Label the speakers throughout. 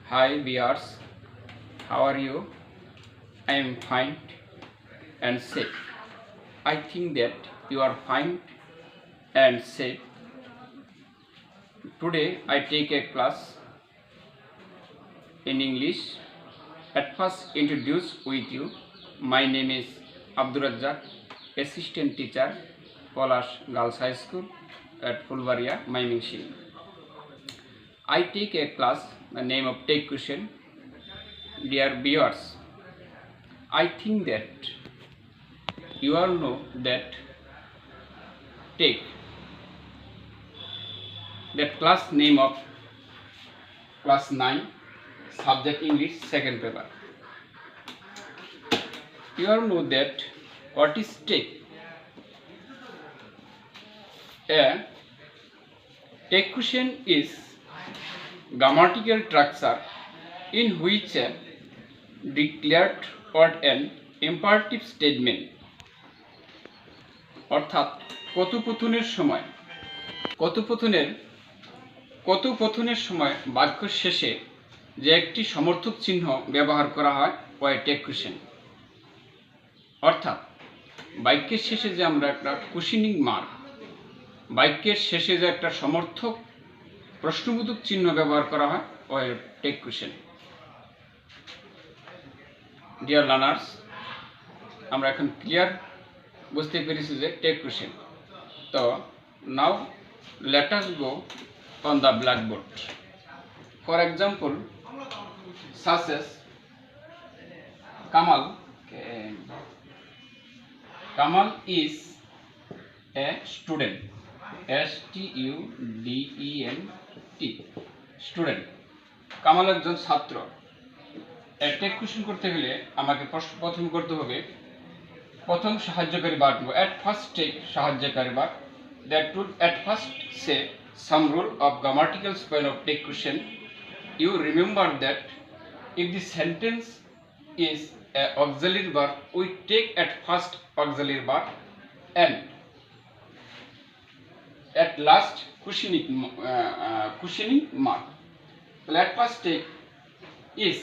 Speaker 1: Hi viewers, how are you? I am fine and safe. I think that you are fine and safe. Today I take a class in English. At first introduce with you. My name is Abdur Razzaq, assistant teacher, Polash Girls High School at Fulbaria, Mymensingh. I take a class the name of Take Question. Dear viewers, I think that you all know that take that class name of class 9 subject English second paper. You all know that what is take. A take question is grammatical structure in which a declared or an imperative statement অর্থাৎ কথোপকথনের সময় বাক্য শেষে যে একটি সমর্থক চিহ্ন ব্যবহার করা হয় ওই টেক কোশ্চেন। অর্থাৎ বাক্যের শেষে যে আমরা একটা কোশ্চেনিং মার্ক, বাক্যের শেষে যে একটা সমর্থক প্রশ্নবোধক চিহ্ন ব্যবহার করা হয় ওই টেক কোশ্চেন। ডিয়ার লার্নার্স, আমরা এখন ক্লিয়ার বুঝতে পেরেছি যে টেক কোশ্চেন। তো নাও let us go on the blackboard. For example, such as Kamal is a student. STUDENT student. Kamal একজন ছাত্র। টেক কোশ্চেন করতে গেলে আমাকে প্রথম করতে হবে প্রথম সাহায্যকারী বাক্য at first take সাহায্যকারী বাক্য that would at first say some rule of grammatical spell of take question. You remember that if the sentence is a auxiliary verb, we take at first auxiliary verb and at last questioning mark. Let first take is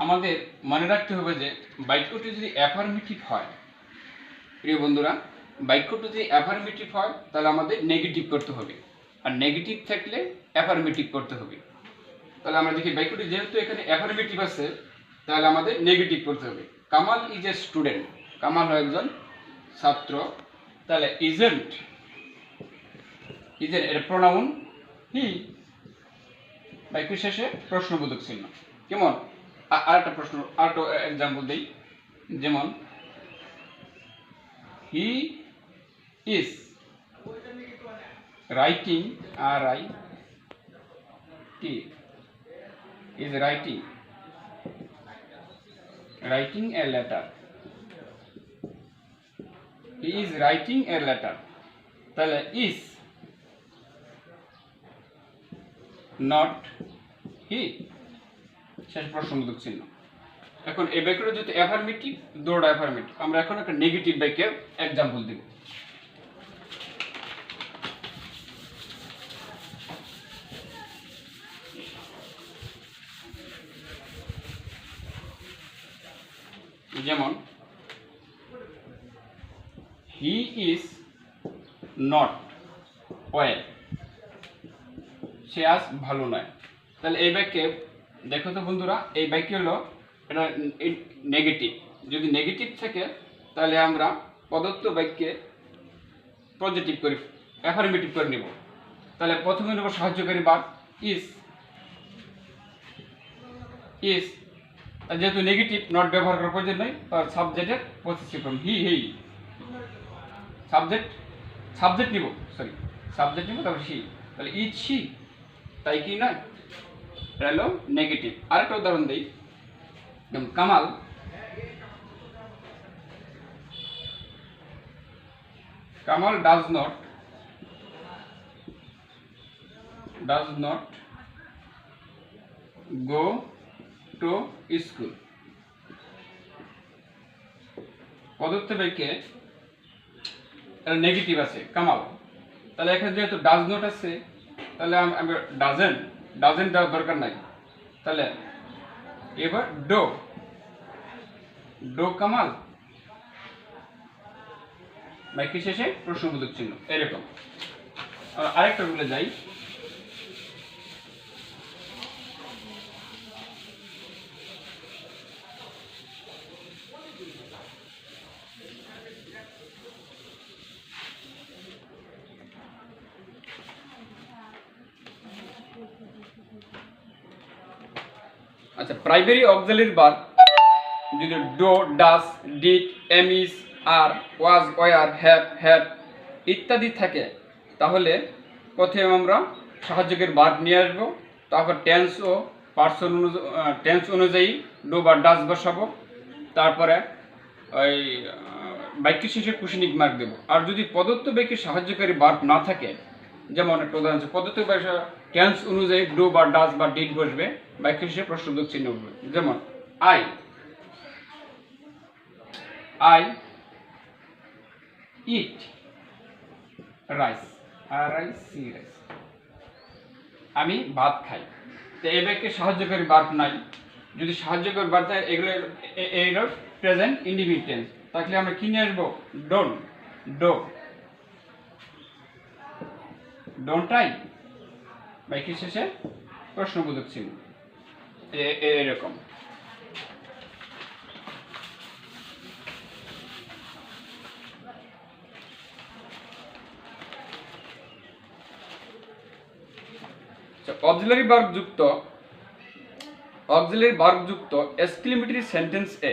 Speaker 1: আমাদের মনে রাখতে হবে যে বাক্যটি যদি affirmative হয়, প্রিয় বন্ধুরা, বাক্যটি যদি অ্যাফার্মেটিভ হয় তাহলে আমাদের নেগেটিভ করতে হবে, আর নেগেটিভ থাকলে অ্যাফার্মেটিভ করতে হবে। তাহলে আমরা দেখি বাক্যটি যেহেতু এখানে অ্যাফার্মেটিভ আছে তাহলে আমাদের নেগেটিভ করতে হবে। Kamal is a student, Kamal হয় একজন ছাত্র। তাহলে ইজেন্ট এর প্রোনাউন হি, বাক্য শেষে প্রশ্নবোধক চিহ্ন। কেমন? আরেকটা প্রশ্ন, আরেকটা এক্সাম্পল দিই, যেমন he is writing, RIT is writing a letter. He is writing a letter. তাহলে is not he, শেষ প্রশ্নবোধক চিহ্ন। এখন এই বাক্যটা যদি অ্যাফার্মেটিভ, দুটো অ্যাফার্মেটিভ, আমরা এখন একটা নেগেটিভ বাক্যের এক্সাম্পল দেব। যেমন হি ইজ নট ওয়েল, সে আজ ভালো নয়। তাহলে এই বাক্যে দেখো তো বন্ধুরা, এই বাক্য হলো এটা নেগেটিভ। যদি নেগেটিভ থাকে তাহলে আমরা প্রদত্ত বাক্যে পজিটিভ করে অ্যাফার্মেটিভ করে নেব। তাহলে প্রথমে নেব সাহায্যকারী বাক্য ইজ, যেহেতু নেগেটিভ নট ব্যবহার করার প্রয়োজন নেই, তার সাবজেক্টের পজিটিভ ফর্ম হি, সাবজেক্ট নিব, সাবজেক্ট নিব, তারপর হি। তাহলে ইজ হি, তাই কি নয়? এটা হলো নেগেটিভ। আরেকটা উদাহরণ দিই, যেমন Kamal does not go to school. প্রদত্ত বাক্যে নেগেটিভ আছে কামাল, তাহলে এখানে যেহেতু ডাজ নট আছে তাহলে আমি ডাজেন্ট দেওয়ার দরকার নাই। তাহলে এবার ডো কামাল বাক্য শেষে প্রশ্নবোধক চিহ্ন এরকম। আরেকটা বলে যাই, আচ্ছা প্রাইমারি অক্সিলারি ভার্ব যদি do, does, did, am is, are, was, were, have, had ইত্যাদি থাকে তাহলে প্রথমে আমরা সাহায্যকারী ভার্ব নিয়ে আসবো, তারপর টেন্স ও পার্সন টেন্স অনুযায়ী ডো বা ডাস বসাবো, তারপরে ওই বাক্য শেষে কুশনিক মার্ক দেবো। আর যদি প্রদত্ত বাক্যে সাহায্যকারী ভার্ব না থাকে, যেমন একটা উদাহরণ আছে, প্রদত্ত বাক্য টেন্স অনুযায়ী ডো বা ডাস বা ডিড বসবে, বাক্য শেষে প্রশ্নবোধক চিহ্ন বসবে। যেমন আই ইট রাইস, রাইস, আমি ভাত খাই। তো এই বাক্যে সাহায্যকারী ভার্ব নাই, যদি সাহায্যকারী ভার্ব থাকে এগুলো প্রেজেন্ট ইন্ডিফিনিট টেন্স, তাহলে আমরা কি নিয়ে আসবো? ডোন্ট আই বাক্যের শেষে প্রশ্নবোধক চিহ্ন এরকম। অক্সিলারি ভার্ব যুক্ত exclamatory sentence A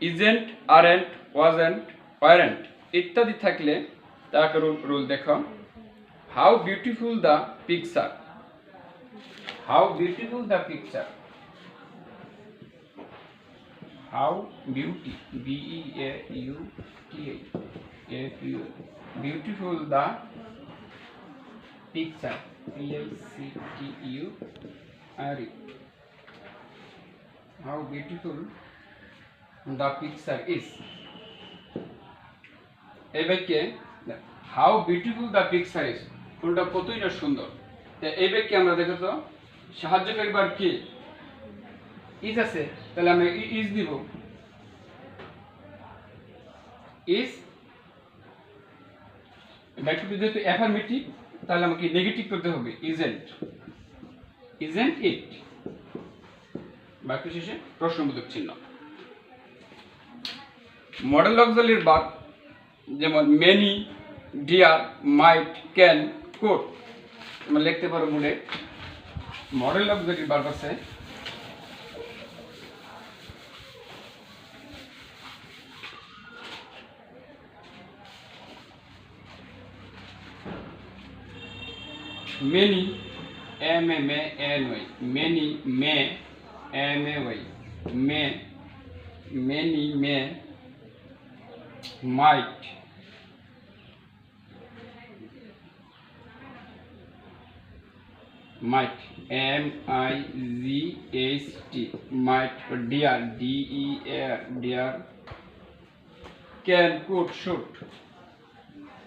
Speaker 1: isn't, aren't, wasn't, warrant ইত্যাদি থাকলে তাকে রুল দেখো। How beautiful the picture, how beautiful the picture, how beauty, BEAUTI, beautiful the picture, PICTURE, how beautiful the picture is। এই বাক্যে how beautiful the picture is কোনটা কতই না সুন্দর। তো এই বাক্যে আমরা দেখো তো সাহায্যকারী ভার্ব কি? ইজ আছে, তাহলে আমরা ইজ দিব। ইজ বাক্যটি যেহেতু অ্যাফার্মেটিভ তাহলে আমাকে নেগেটিভ করতে হবে, ইজেন্ট ইট বাক্য শেষে প্রশ্নবোধক চিহ্ন। মডেল অক্সিলারি ভার্ব যেমন many, dare, might, can, could তোমরা লিখতে পারো বোর্ডে। মডেল অক্সিলারি ভার্ব আছে many, M-A-N-Y, many, may, M-A-Y, may, many, may, might, M-I-G-H-T, might, dear, D-E-A-R, dear, can, could, should,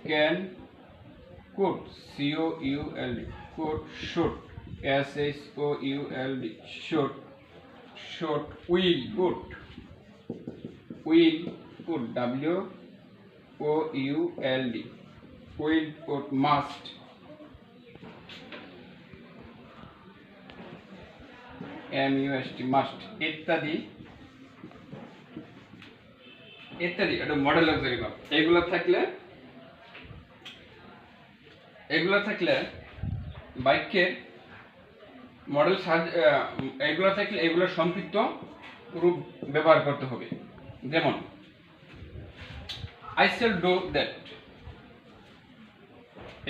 Speaker 1: can, could, C-O-U-L-D, could, should, S-H-O-U-L-D, should, will, could, W-O-U-L-D, will, could, must, M-U-S-T, must ইত্যাদি এটা model auxiliary verb. এগুলো থাকলে বাক্যের model এগুলো থাকলে এগুলোর সংক্ষিপ্ত রূপ ব্যবহার করতে হবে। যেমন I shall do that,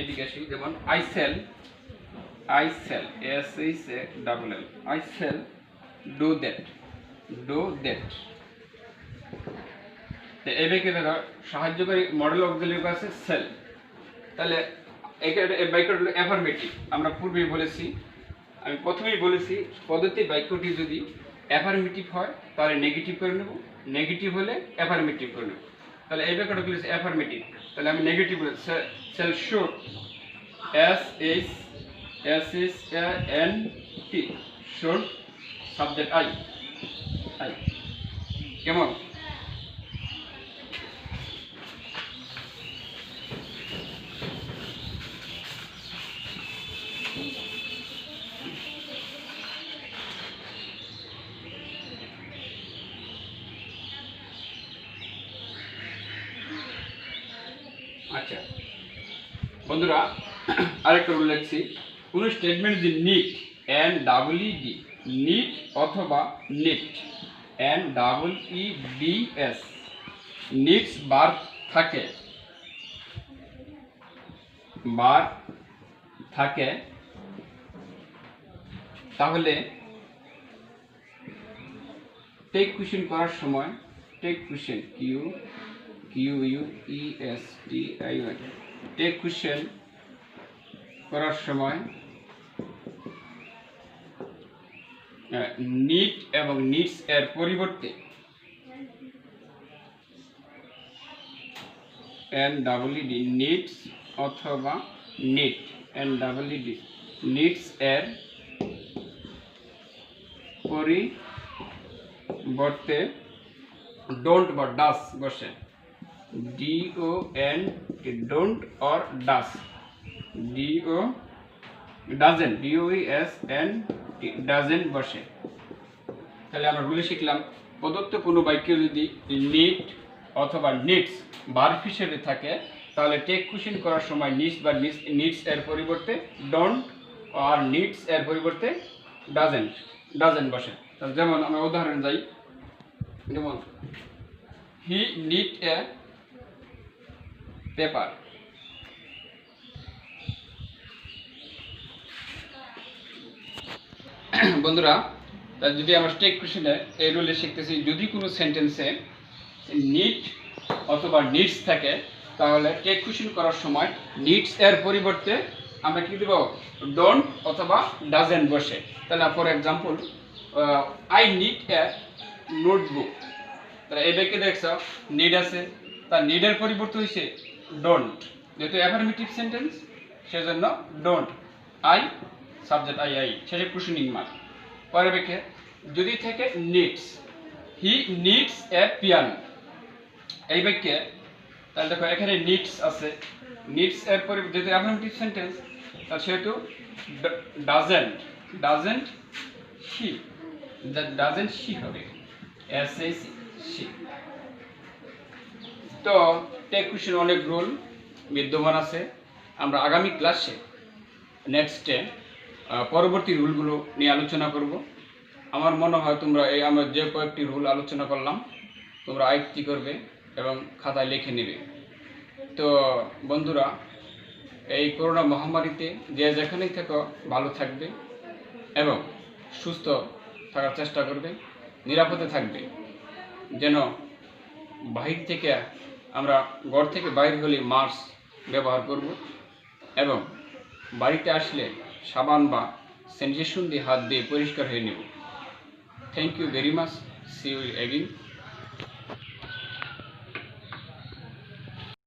Speaker 1: এদিকে আসি। যেমন I shall S-H-A-L-L, I shall do that, এই বাক্যে দেখো সাহায্যকারী মডেল অক্সিলারি আছে সেল, তাহলে এই বাক্যটা হলো অ্যাফার্মেটিভ। আমরা পূর্বেই বলেছি, আমি প্রথমেই বলেছি পদ্ধতি বাক্যটি যদি অ্যাফার্মেটিভ হয় তাহলে নেগেটিভ করে নেব, নেগেটিভ হলে অ্যাফার্মেটিভ করে নেব। তাহলে এই বাক্যটা বলেছি অ্যাফার্মেটিভ, তাহলে আমি নেগেটিভ বলে shall should, S-H SHANT should subject I কেমন? আচ্ছা বন্ধুরা, আরেকটা রুল লিখছি। কোন স্টেটমেন্ট যদি নিট NEED নিট অথবা নিট NEEDS নিটস বার থাকে তাহলে টেক কুয়েশন করার সময় tag question QUESTION tag question করার সময় নিট এবং নিটস এর পরিবর্তে NEED নিটস অথবা নিট NEED নিটস এর পরিবর্তে ডোন্ট বা ডাস বসে। DONT don't or does doesn't doesn't বসে। তাহলে আমরা রুলে শিখলাম প্রদত্ত কোনো বাক্যে যদি নিট অথবা নিটস ভার্ব হিসেবে থাকে তাহলে টেক কুয়েশন করার সময় নিটস বা নিটস এর পরিবর্তে ডোন্ট আর নিটস এর পরিবর্তে ডাজেন্ট বসে। যেমন আমরা উদাহরণ যাই, যেমন হি নিড এ পেপার। বন্ধুরা, যদি আমরা টেক কুয়েশনে এই রুলে শিখতেছি, যদি কোনো সেন্টেন্সে নিট অথবা নিডস থাকে তাহলে টেক কুয়েশন করার সময় নিডস এর পরিবর্তে আমরা কি দেব? ডোন্ট অথবা ডাজেন্ট বসে। তাহলে for example, I need a notebook. তাহলে এই বাক্যে দেখছো নিড আছে, তার নিডের পরিবর্তে হয়েছে ডোন্ট, যেহেতু অ্যাফার্মেটিভ সেন্টেন্স সেজন্য ডোন্ট। আই সাবজেক্ট আই শেষে কুয়েশনিং মার্ক। পরের বাক্যে যদি থাকে needs, he needs a piano. এই বাক্যে তাহলে দেখো এখানে নিডস আছে, নিডস এর পরিবর্তে যেহেতু অ্যাফার্মেটিভ সেন্টেন্স তাহলে সেহেতু ডাজেন্ট শি হবে, SHE। তো টেক কুয়েশন অনেক রুল বিদ্যমান আছে। আমরা আগামী ক্লাসে নেক্সটে পরবর্তী রুলগুলো নিয়ে আলোচনা করব। আমার মনে হয় তোমরা এই আমরা যে কয়েকটি রুল আলোচনা করলাম তোমরা আয়ত্তি করবে এবং খাতায় লিখে নেবে। তো বন্ধুরা, এই করোনা মহামারীতে যে যেখানেই থাকো ভালো থাকবে এবং সুস্থ থাকার চেষ্টা করবে, নিরাপদে থাকবে। যেন বাহির থেকে আমরা ঘর থেকে বাইরে হলে মাস্ক ব্যবহার করব এবং বাড়িতে আসলে সাবান বা স্যানিটাইজেশন দিয়ে হাত দিয়ে পরিষ্কার হয়ে নেব। Thank you very much, see you again.